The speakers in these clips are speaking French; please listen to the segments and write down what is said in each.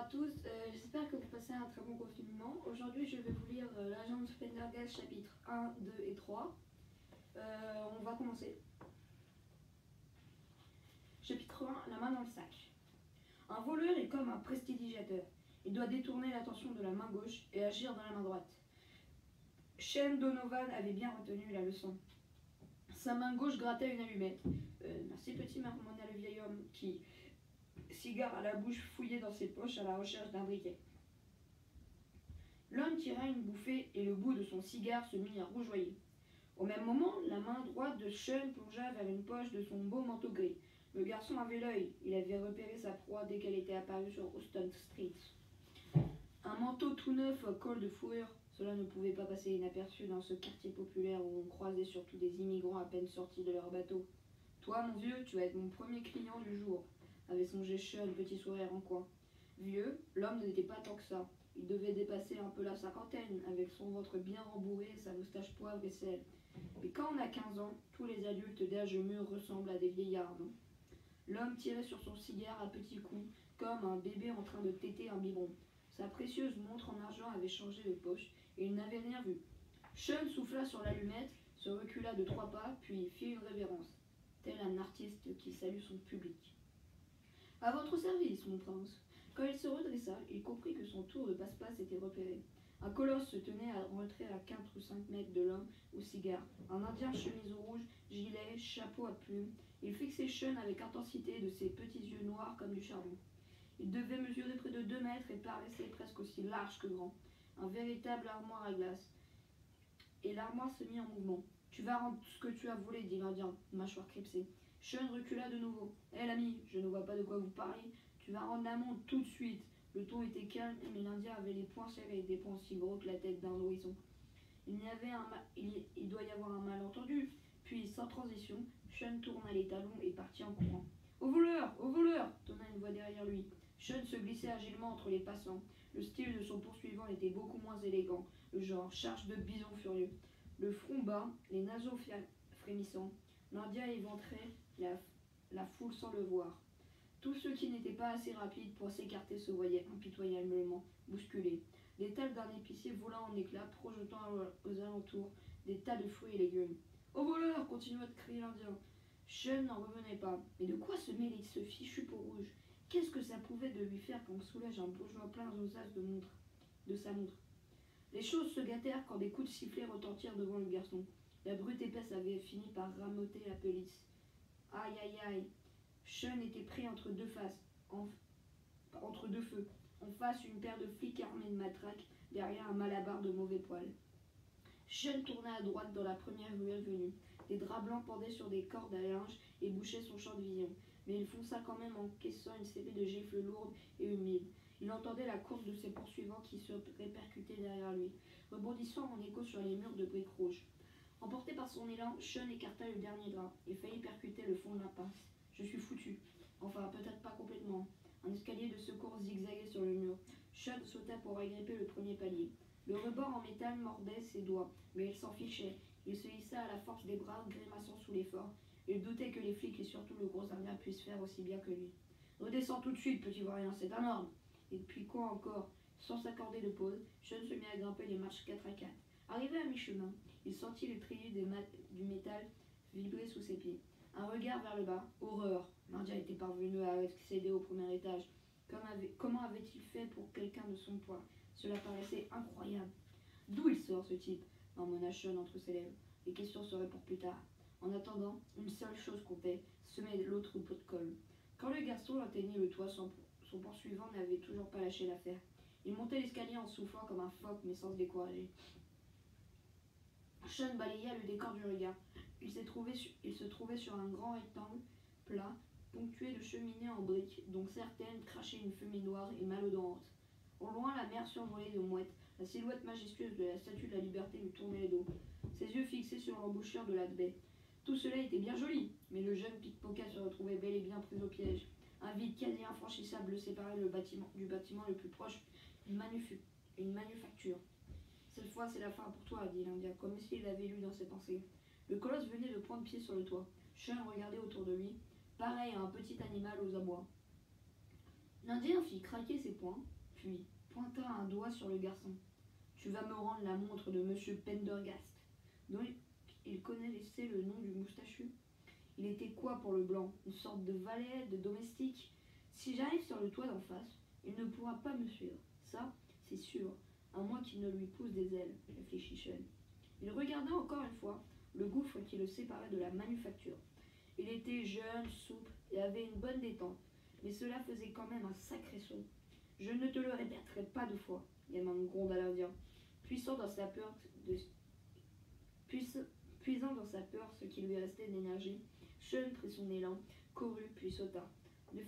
tous, j'espère que vous passez un très bon confinement. Aujourd'hui, je vais vous lire l'agence Pendergast chapitres 1, 2 et 3. On va commencer. Chapitre 1, la main dans le sac. Un voleur est comme un prestidigitateur. Il doit détourner l'attention de la main gauche et agir dans la main droite. Shane Donovan avait bien retenu la leçon. Sa main gauche grattait une allumette. Merci petit, marmonna le vieil homme qui, cigare à la bouche, fouillait dans ses poches à la recherche d'un briquet. L'homme tira une bouffée et le bout de son cigare se mit à rougeoyer. Au même moment, la main droite de Sean plongea vers une poche de son beau manteau gris. Le garçon avait l'œil. Il avait repéré sa proie dès qu'elle était apparue sur Houston Street. Un manteau tout neuf à col de fourrure, cela ne pouvait pas passer inaperçu dans ce quartier populaire où on croisait surtout des immigrants à peine sortis de leur bateau. Toi, mon vieux, tu vas être mon premier client du jour, avait songé Sean, petit sourire en coin. Vieux, l'homme n'était pas tant que ça. Il devait dépasser un peu la cinquantaine, avec son ventre bien rembourré et sa moustache poivre et sel. Mais quand on a 15 ans, tous les adultes d'âge mûr ressemblent à des vieillards, non? L'homme tirait sur son cigare à petits coups, comme un bébé en train de téter un biberon. Sa précieuse montre en argent avait changé de poche, et il n'avait rien vu. Sean souffla sur l'allumette, se recula de 3 pas, puis fit une révérence, tel un artiste qui salue son public. « À votre service, mon prince. » Quand il se redressa, il comprit que son tour de passe-passe était repéré. Un colosse se tenait en retrait à 4 ou 5 mètres de l'homme au cigare. Un indien chemise rouge, gilet, chapeau à plumes. Il fixait Sean avec intensité de ses petits yeux noirs comme du charbon. Il devait mesurer près de 2 mètres et paraissait presque aussi large que grand. Un véritable armoire à glace. Et l'armoire se mit en mouvement. « Tu vas rendre ce que tu as volé, dit l'indien, mâchoire crépsée. Sean recula de nouveau. « Hé l'ami, je ne vois pas de quoi vous parlez. Tu vas rendre la montre tout de suite. » Le ton était calme, mais l'Indien avait les poings serrés, des poings aussi gros que la tête d'un nourrisson. Il doit y avoir un malentendu. Puis, sans transition, Sean tourna les talons et partit en courant. « Au voleur! Au voleur !» tonna une voix derrière lui. Sean se glissait agilement entre les passants. Le style de son poursuivant était beaucoup moins élégant, le genre charge de bison furieux. Le front bas, les naseaux frémissants, l'Indien éventrait la foule sans le voir. Tous ceux qui n'étaient pas assez rapides pour s'écarter se voyaient impitoyablement bousculés. L'étal d'un épicier vola en éclats, projetant aux alentours des tas de fruits et légumes. « Au voleur !» continua de crier l'Indien. Sean n'en revenait pas. Mais de quoi se mêlait ce fichu peau rouge? Qu'est-ce que ça pouvait de lui faire qu'on soulage un bourgeois plein aux as de sa montre? Les choses se gâtèrent quand des coups de sifflet retentirent devant le garçon. La brute épaisse avait fini par ramoter la pelisse. Aïe, aïe, aïe. Sean était pris entre deux feux. En face, une paire de flics armés de matraques, derrière un malabar de mauvais poil. Sean tourna à droite dans la première ruelle venue. Des draps blancs pendaient sur des cordes à linge et bouchaient son champ de vision. Mais il fonça quand même en caissant une série de gifles lourdes et humides. Il entendait la course de ses poursuivants qui se répercutaient derrière lui, rebondissant en écho sur les murs de briques rouges. Emporté par son élan, Sean écarta le dernier drap et faillit percuter le fond de l'impasse. « Je suis foutu. Enfin, peut-être pas complètement. » Un escalier de secours zigzaguait sur le mur. Sean sauta pour agripper le premier palier. Le rebord en métal mordait ses doigts, mais il s'en fichait. Il se hissa à la force des bras, grimaçant sous l'effort. Il doutait que les flics et surtout le gros indien puissent faire aussi bien que lui. « Redescends tout de suite, petit vaurien, c'est un ordre. » Et puis quoi encore? Sans s'accorder de pause, Sean se mit à grimper les marches 4 à 4. Arrivé à mi-chemin, il sentit les treillis du métal vibrer sous ses pieds. Un regard vers le bas. Horreur! L'Indien était parvenu à accéder au premier étage. Comment avait-il fait pour quelqu'un de son poids? Cela paraissait incroyable. « D'où il sort, ce type ?» marmonna Sean entre ses lèvres. Les questions seraient pour plus tard. En attendant, une seule chose comptait, semer l'autre pot de colle. Quand le garçon atteignit le toit, son poursuivant n'avait toujours pas lâché l'affaire. Il montait l'escalier en soufflant comme un phoque, mais sans se décourager. Sean balaya le décor du regard. Il se trouvait sur un grand rectangle plat, ponctué de cheminées en briques, dont certaines crachaient une fumée noire et malodorante. Au loin, la mer survolée de mouettes, la silhouette majestueuse de la statue de la liberté lui tournait le dos, ses yeux fixés sur l'embouchure de la baie. Tout cela était bien joli, mais le jeune pickpocket se retrouvait bel et bien pris au piège. Un vide quasi infranchissable le séparait du bâtiment le plus proche, une manufacture. « Cette fois, c'est la fin pour toi, » dit l'Indien, comme s'il l'avait lu dans ses pensées. Le colosse venait de prendre pied sur le toit. Sean regardait autour de lui, pareil à un petit animal aux abois. L'Indien fit craquer ses poings, puis pointa un doigt sur le garçon. Tu vas me rendre la montre de Monsieur Pendergast, dont il connaissait le nom du moustachu. Il était quoi pour le blanc? Une sorte de valet, de domestique? Si j'arrive sur le toit d'en face, il ne pourra pas me suivre. Ça, c'est sûr, à moins qu'il ne lui pousse des ailes, réfléchit Sean. Il regarda encore une fois le gouffre qui le séparait de la manufacture. Il était jeune, souple et avait une bonne détente, mais cela faisait quand même un sacré son. Je ne te le répéterai pas 2 fois, gronda l'Indien, puisant dans sa peur ce qui lui restait d'énergie. Sean prit son élan, courut puis sauta. Ne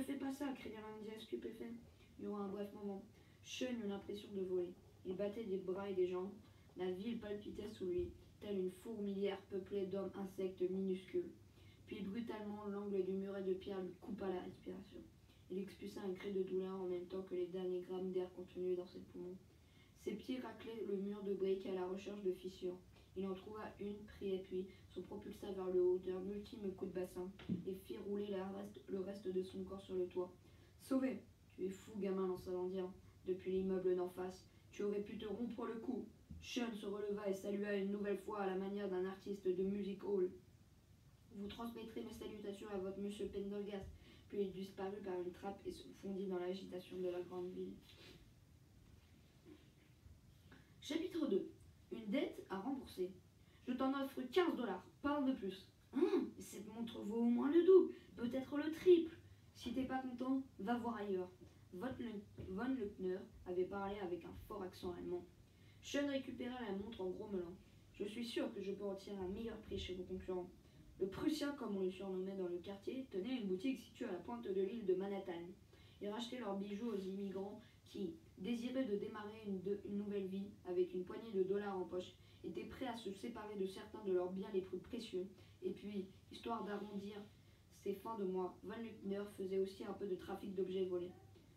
fais pas ça, cria l'Indien stupéfait. Il y aura un bref moment. Sean eut l'impression de voler. Il battait des bras et des jambes. La ville palpitait sous lui, telle une fourmilière peuplée d'hommes insectes minuscules. Puis brutalement, l'angle du muret de pierre lui coupa la respiration. Il expulsa un cri de douleur en même temps que les derniers grammes d'air contenus dans ses poumons. Ses pieds raclaient le mur de briques à la recherche de fissures. Il en trouva une, prit appui, se propulsa vers le haut d'un ultime coup de bassin et fit rouler le reste de son corps sur le toit. Sauvé! Tu es fou, gamin, lança l'Indien. Depuis l'immeuble d'en face, tu aurais pu te rompre le cou. Sean se releva et salua une nouvelle fois à la manière d'un artiste de music hall. Vous transmettrez mes salutations à votre monsieur Pendergast. Puis il disparut par une trappe et se fondit dans l'agitation de la grande ville. Chapitre 2. Une dette à rembourser. Je t'en offre 15 $, pas de plus. Cette montre vaut au moins le double, peut-être le triple. Si t'es pas content, va voir ailleurs. Von Lückner avait parlé avec un fort accent allemand. Sean récupéra la montre en grommelant. Je suis sûr que je peux en tirer un meilleur prix chez vos concurrents. Le Prussien, comme on le surnommait dans le quartier, tenait une boutique située à la pointe de l'île de Manhattan. Ils rachetaient leurs bijoux aux immigrants qui, désireux de démarrer une nouvelle vie avec une poignée de dollars en poche, étaient prêts à se séparer de certains de leurs biens les plus précieux. Et puis, histoire d'arrondir ses fins de mois, Von Lückner faisait aussi un peu de trafic d'objets volés.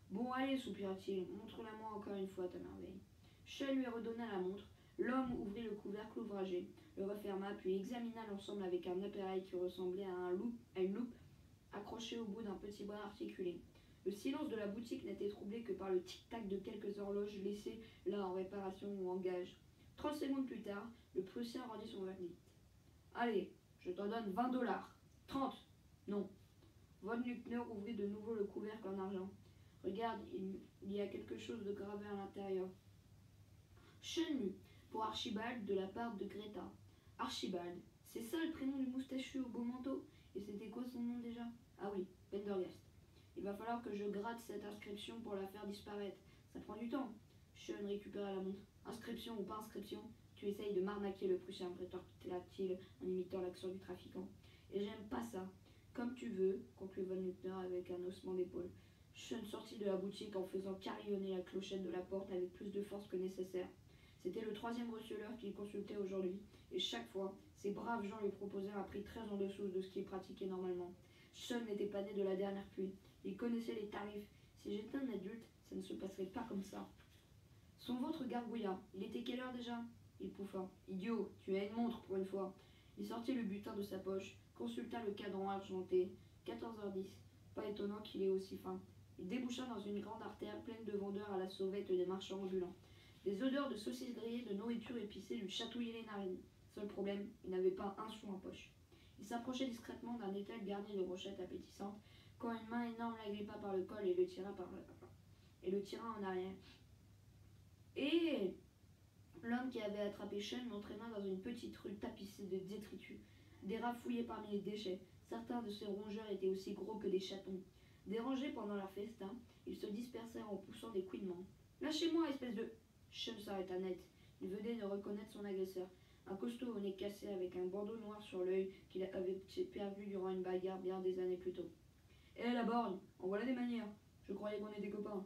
Bon, allez, soupira-t-il, montre-la-moi encore une fois ta merveille. Sean lui redonna la montre. L'homme ouvrit le couvercle ouvragé, le referma, puis examina l'ensemble avec un appareil qui ressemblait à une loupe accrochée au bout d'un petit bras articulé. Le silence de la boutique n'était troublé que par le tic-tac de quelques horloges laissées là en réparation ou en gage. 30 secondes plus tard, le Prussien rendit son verdict. Allez, je t'en donne 20 $. 30. Non. Von Lückner ouvrit de nouveau le couvercle en argent. Regarde, il y a quelque chose de gravé à l'intérieur. Sean lut pour Archibald de la part de Greta. Archibald, c'est ça le prénom du moustachu au beau manteau? Et c'était quoi son nom déjà? Ah oui, Pendergast. Il va falloir que je gratte cette inscription pour la faire disparaître. Ça prend du temps. Sean récupéra la montre. Inscription ou pas inscription, tu essayes de m'arnaquer, le Prussien, rétorqua-t-il en imitant l'accent du trafiquant. Et j'aime pas ça. Comme tu veux, conclut Von Lückner avec un haussement d'épaule. Sean sortit de la boutique en faisant carillonner la clochette de la porte avec plus de force que nécessaire. C'était le 3e receleur qu'il consultait aujourd'hui, et chaque fois, ces braves gens lui proposèrent un prix très en dessous de ce qu'il pratiquait normalement. Sean n'était pas né de la dernière pluie. Il connaissait les tarifs. Si j'étais un adulte, ça ne se passerait pas comme ça. Son ventre gargouilla. Il était quelle heure déjà? Il pouffa. Idiot, tu as une montre pour une fois. Il sortit le butin de sa poche, consulta le cadran argenté. 14h10. Pas étonnant qu'il ait aussi faim. Il déboucha dans une grande artère pleine de vendeurs à la sauvette des marchands ambulants. Des odeurs de saucisses grillées, de nourriture épicée lui chatouillaient les narines. Seul problème, il n'avait pas un sou en poche. Il s'approchait discrètement d'un étal garni de brochettes appétissantes, quand une main énorme l'agrippa par le col et le tira en arrière. Et l'homme qui avait attrapé Sean l'entraîna dans une petite rue tapissée de détritus. Des rats fouillaient parmi les déchets. Certains de ces rongeurs étaient aussi gros que des chatons. Dérangés pendant leur festin, ils se dispersèrent en poussant des couinements. « Lâchez-moi, espèce de... » Sean s'arrêta net. Il venait de reconnaître son agresseur. Un costaud au nez cassé avec un bandeau noir sur l'œil qu'il avait perdu durant une bagarre bien des années plus tôt. « Hé, la borgne, en voilà des manières. Je croyais qu'on était copains. »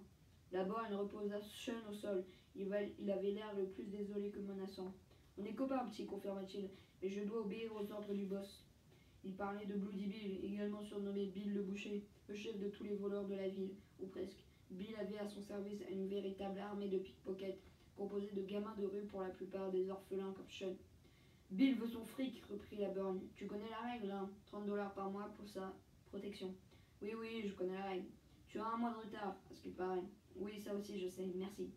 La borgne reposa Sean au sol. Il avait l'air le plus désolé que menaçant. « On est copains, petit, confirma-t-il, mais je dois obéir aux ordres du boss. » Il parlait de Bloody Bill, également surnommé Bill le boucher, le chef de tous les voleurs de la ville, ou presque. Bill avait à son service une véritable armée de pickpockets, composée de gamins de rue pour la plupart des orphelins comme Sean. Bill veut son fric, reprit la borgne. Tu connais la règle, hein? 30 $ par mois pour sa protection. Oui, je connais la règle. Tu as un mois de retard, à ce qu'il paraît. Oui, ça aussi, je sais, merci.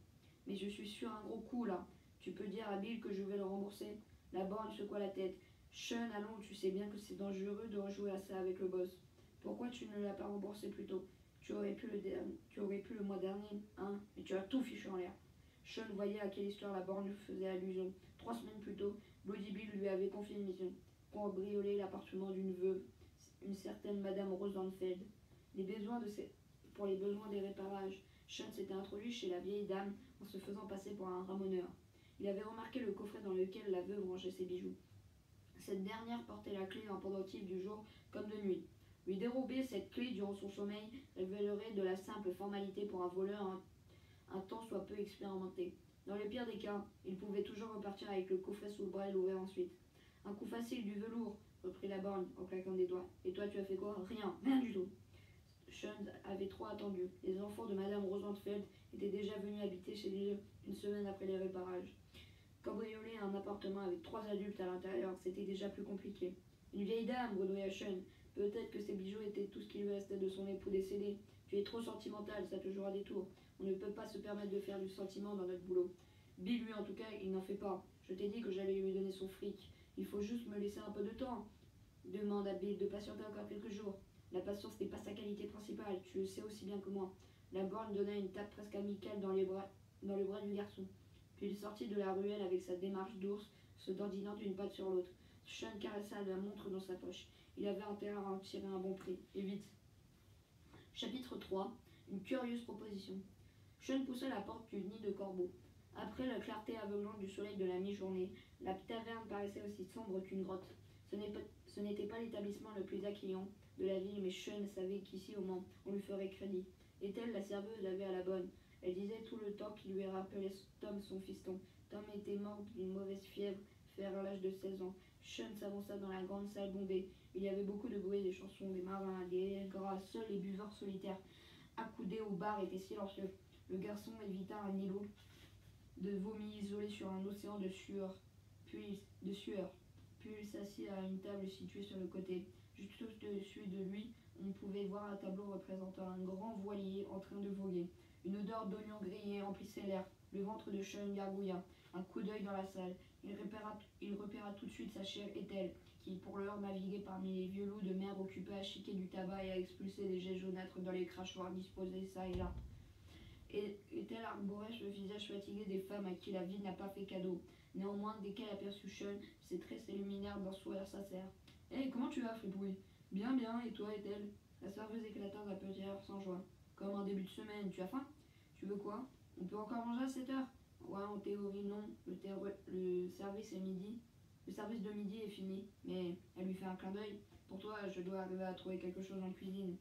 Mais je suis sur un gros coup, là. Tu peux dire à Bill que je vais le rembourser. La borgne secoua la tête. Sean, allons, tu sais bien que c'est dangereux de rejouer à ça avec le boss. Pourquoi tu ne l'as pas remboursé plus tôt? Tu aurais pu le mois dernier, hein, mais tu as tout fichu en l'air. Sean voyait à quelle histoire la borgne faisait allusion. 3 semaines plus tôt, Bloody Bill lui avait confié une mission pour brioler l'appartement d'une veuve, une certaine Madame Rosenfeld. Pour les besoins des réparages, Sean s'était introduit chez la vieille dame en se faisant passer pour un ramoneur. Il avait remarqué le coffret dans lequel la veuve rangeait ses bijoux. Cette dernière portait la clé en pendentif du jour comme de nuit. Lui dérober cette clé durant son sommeil révélerait de la simple formalité pour un voleur un temps soit peu expérimenté. Dans le pire des cas, il pouvait toujours repartir avec le coffret sous le bras et l'ouvrir ensuite. Un coup facile du velours, reprit la borgne en claquant des doigts. Et toi, tu as fait quoi? Rien du tout. Sean avait trop attendu. Les enfants de Madame Rosenfeld étaient déjà venus habiter chez lui une semaine après les réparages. Cambrioler un appartement avec 3 adultes à l'intérieur, c'était déjà plus compliqué. Une vieille dame, bredouilla Sean. Peut-être que ses bijoux étaient tout ce qui lui restait de son époux décédé. Tu es trop sentimental, ça te jouera des tours. On ne peut pas se permettre de faire du sentiment dans notre boulot. Bill, lui, en tout cas, il n'en fait pas. Je t'ai dit que j'allais lui donner son fric. Il faut juste me laisser un peu de temps. Demande à Bill de patienter encore quelques jours. La patience n'est pas sa qualité principale, tu le sais aussi bien que moi. La borgne donna une tape presque amicale dans le bras du garçon. Puis il sortit de la ruelle avec sa démarche d'ours, se dandinant d'une patte sur l'autre. Sean caressa la montre dans sa poche. Il avait intérêt à en tirer un bon prix. Et vite. Chapitre 3. Une curieuse proposition. Sean poussa la porte du nid de corbeau. Après la clarté aveuglante du soleil de la mi-journée, la taverne paraissait aussi sombre qu'une grotte. Ce n'était pas l'établissement le plus accueillant de la ville, mais Sean savait qu'ici au moins on lui ferait crédit. Et-elle, la serveuse, l'avait à la bonne. Elle disait tout le temps qu'il lui rappelait Tom, son fiston. Tom était mort d'une mauvaise fièvre vers l'âge de 16 ans. Sean s'avança dans la grande salle bondée. Il y avait beaucoup de bruit, des chansons, des marins, des gras. Seuls les buveurs solitaires, accoudés au bar, étaient silencieux. Le garçon évita un îlot de vomi isolé sur un océan de sueur. Puis il s'assit à une table située sur le côté. Juste au-dessus de lui, on pouvait voir un tableau représentant un grand voilier en train de voguer. Une odeur d'oignons grillés emplissait l'air. Le ventre de Sean gargouilla. Un coup d'œil dans la salle. Il repéra tout de suite sa chère Ethel, qui pour l'heure naviguait parmi les vieux loups de mer occupés à chiquer du tabac et à expulser des jets jaunâtres dans les crachoirs disposés ça et là. Et Ethel arborait le visage fatigué des femmes à qui la vie n'a pas fait cadeau. Néanmoins, dès qu'elle aperçut Sean, ses traits s'illuminèrent d'un sourire sincère. Hé, comment tu vas, Fripouille? Bien, bien, et toi, Ethel? La serveuse éclata d'un petit rire sans joie. Comme un début de semaine, tu as faim? Tu veux quoi? On peut encore manger à 7 heures? Ouais, en théorie, non. Le service est midi. Le service de midi est fini. Mais elle lui fait un clin d'œil. Pour toi, je dois arriver à trouver quelque chose en cuisine.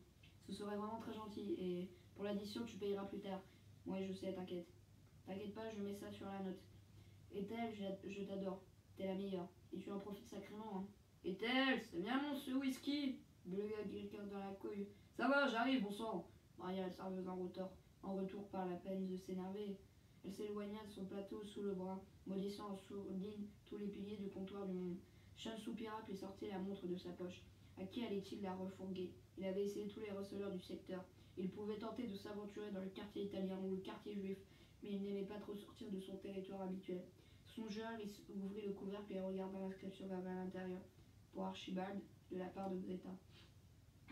Ce serait vraiment très gentil. Et pour l'addition, tu payeras plus tard. Ouais, je sais, t'inquiète. T'inquiète pas, je mets ça sur la note. Ethel, je t'adore. T'es la meilleure. Et tu en profites sacrément, hein. Ethel, c'est bien long ce whisky. Beugla quelqu'un dans la couille. Ça va, j'arrive, bon sang. Maria, la serveuse en retour par la peine de s'énerver. Elle s'éloigna de son plateau sous le bras, maudissant en sourdine tous les piliers du comptoir du monde. Sean soupira puis sortit la montre de sa poche. À qui allait-il la refourguer? Il avait essayé tous les receleurs du secteur. Il pouvait tenter de s'aventurer dans le quartier italien ou le quartier juif, mais il n'aimait pas trop sortir de son territoire habituel. Songeur, il ouvrit le couvercle et regarda l'inscription vers l'intérieur. Pour Archibald, de la part de Greta.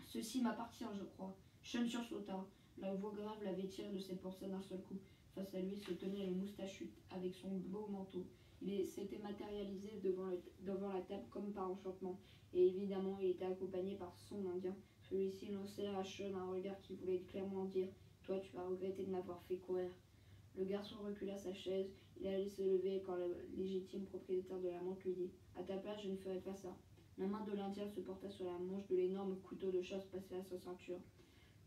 Ceci m'appartient, je crois. Sean sursauta. La voix grave l'avait tiré de ses pensées d'un seul coup. Face à lui se tenait le moustachu avec son beau manteau. Il s'était matérialisé devant la table comme par enchantement. Et évidemment, il était accompagné par son indien. Celui-ci lançait à Sean un regard qui voulait clairement dire « Toi, tu vas regretter de m'avoir fait courir ». Le garçon recula sa chaise. Il allait se lever quand le légitime propriétaire de la montre lui dit « À ta place, je ne ferai pas ça ». La main de l'Indien se porta sur la manche de l'énorme couteau de chasse passé à sa ceinture.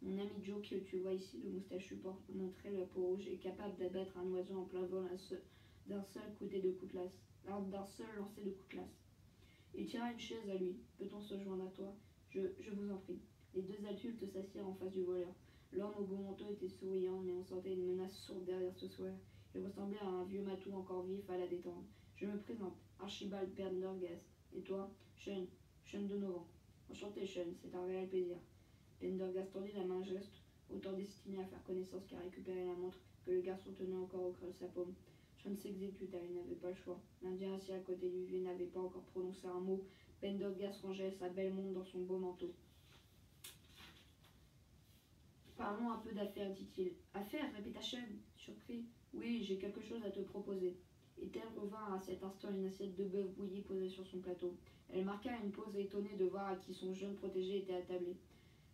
Mon ami Joe, que tu vois ici, le moustachu montrait la peau rouge, est capable d'abattre un oiseau en plein vol d'un seul lancer de cutlass. Il tira une chaise à lui. Peut-on se joindre à toi? Je vous en prie. Les deux adultes s'assirent en face du voleur. L'homme au beau manteau était souriant, mais on sentait une menace sourde derrière ce sourire. Il ressemblait à un vieux matou encore vif à la détente. Je me présente, Archibald Pendergast. Et toi? Sean Donovan. Enchanté, Sean, c'est un réel plaisir. Pendergast tendit la main geste autant destiné à faire connaissance qu'à récupérer la montre que le garçon tenait encore au creux de sa paume. Sean s'exécuta, il n'avait pas le choix. L'Indien assis à côté du vieux n'avait pas encore prononcé un mot. Pendergast rangeait sa belle montre dans son beau manteau. Parlons un peu d'affaires, dit-il. Affaires répéta Sean, surpris. Oui, j'ai quelque chose à te proposer. Ethel revint à cet instant une assiette de bœuf bouilli posée sur son plateau. Elle marqua une pause étonnée de voir à qui son jeune protégé était attablé.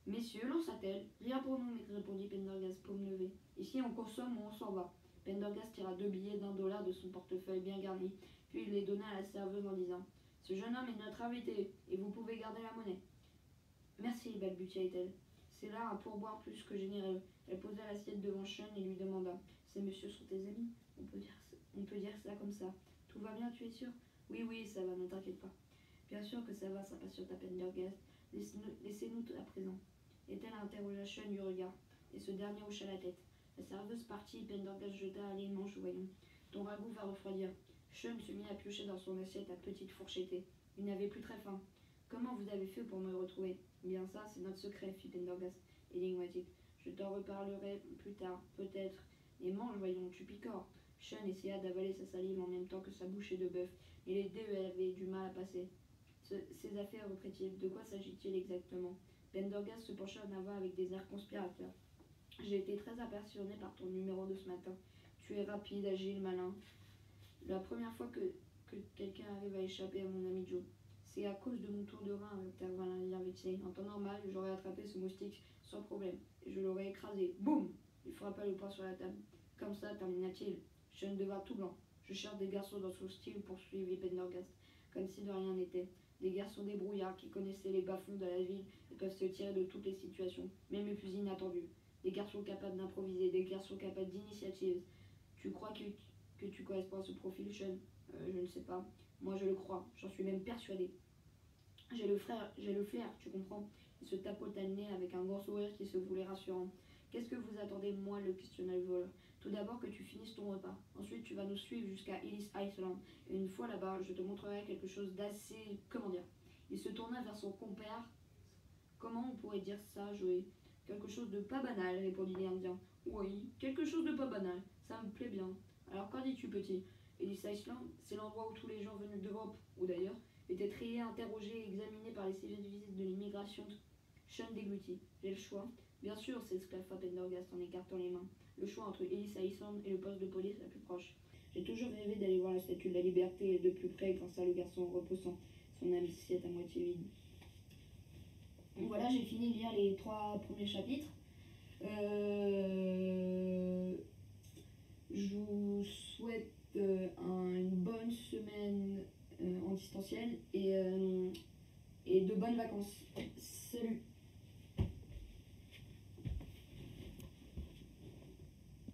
Messieurs, lança-t-elle. Rien pour nous, répondit Pendergast, paume levée. Ici, on consomme ou on s'en va. Pendergast tira 2 billets d'1 $ de son portefeuille bien garni, puis il les donna à la serveuse en disant « Ce jeune homme est notre invité, et vous pouvez garder la monnaie. » Merci, balbutia Ethel. C'est là un pourboire plus que généreux. Elle posa l'assiette devant Sean et lui demanda « Ces messieurs sont tes amis ? On peut dire ça comme ça. Tout va bien, tu es sûr ? Oui, oui, ça va, ne t'inquiète pas. Bien sûr que ça va, s'impatienta Pendergast. Laissez-nous à présent. Ethel interrogea Sean du regard, et ce dernier hocha la tête. La serveuse partit, Pendergast jeta à l'immense voyons. Ton ragoût va refroidir. Sean se mit à piocher dans son assiette à petite fourchettée. Il n'avait plus très faim. Comment vous avez fait pour me retrouver ? Bien ça, c'est notre secret, fit Pendergast, énigmatique. Je t'en reparlerai plus tard, peut-être. Et mange, voyons, tu picores. Sean essaya d'avaler sa salive en même temps que sa bouchée de bœuf, et les deux avaient du mal à passer. Ces affaires, reprit-il, de quoi s'agit-il exactement ? Pendergast se pencha en avant avec des airs conspirateurs. J'ai été très impressionné par ton numéro de ce matin. Tu es rapide, agile, malin. La première fois que quelqu'un arrive à échapper à mon ami Joe. C'est à cause de mon tour de rein, intervint l'Indien vexé. En temps normal, j'aurais attrapé ce moustique sans problème, et je l'aurais écrasé. Boum ! Il frappa le poing sur la table. Comme ça, termina-t-il. Sean devint tout blanc. Je cherche des garçons dans son style, poursuivit Pendergast, comme si de rien n'était. Des garçons débrouillards qui connaissaient les bas-fonds de la ville et peuvent se tirer de toutes les situations, même les plus inattendues. Des garçons capables d'improviser, des garçons capables d'initiative. Tu crois que tu corresponds à ce profil, Sean ? Je ne sais pas. Moi, je le crois. J'en suis même persuadé. J'ai le flair, tu comprends ? Il se tapota le nez avec un grand sourire qui se voulait rassurant. Qu'est-ce que vous attendez, moi, le questionna le voleur. Tout d'abord que tu finisses ton repas. Ensuite, tu vas nous suivre jusqu'à Ellis Island. Et une fois là-bas, je te montrerai quelque chose d'assez... Comment dire ? Il se tourna vers son compère. Comment on pourrait dire ça, Joey ? Quelque chose de pas banal, répondit l'Indien. Oui, quelque chose de pas banal. Ça me plaît bien. Alors, qu'en dis-tu, petit ? Ellis Island, c'est l'endroit où tous les gens venus d'Europe, ou d'ailleurs, étaient triés, interrogés et examinés par les services de l'immigration. Sean déglutit. J'ai le choix. Bien sûr, s'exclama Pendergast en écartant les mains. Le choix entre Ellis Island et le poste de police la plus proche. J'ai toujours rêvé d'aller voir la statue de la liberté de plus près, pensa le garçon en repoussant son assiette à moitié vide. Donc voilà, j'ai fini de lire les 3 premiers chapitres. Je vous souhaite une bonne semaine en distanciel et de bonnes vacances.